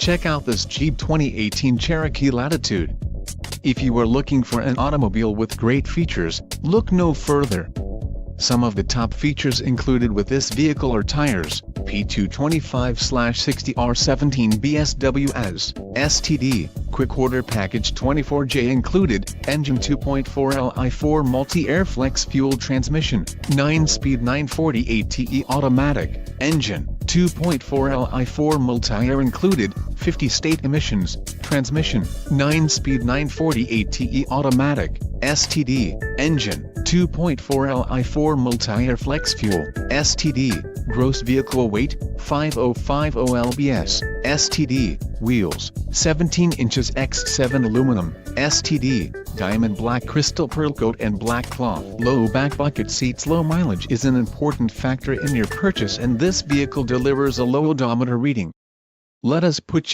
Check out this Jeep 2018 Cherokee Latitude. If you are looking for an automobile with great features, look no further. Some of the top features included with this vehicle are tires, P225/60R17 BSWS, STD, quick order package 24J included, engine 2.4 Li4 multi-air flex fuel transmission, 9-speed 940 ATE automatic, engine, 2.4 Li4 multi-air included, 50 state emissions, transmission, 9-speed 940 ATE automatic, STD, engine, 2.4 Li4 multi-air flex fuel, STD, gross vehicle weight, 5050 lbs, STD, wheels, 17 inches x 7 aluminum, STD, diamond black crystal pearl coat and black cloth. Low back bucket seats. Low mileage is an important factor in your purchase, and this vehicle delivers a low odometer reading. Let us put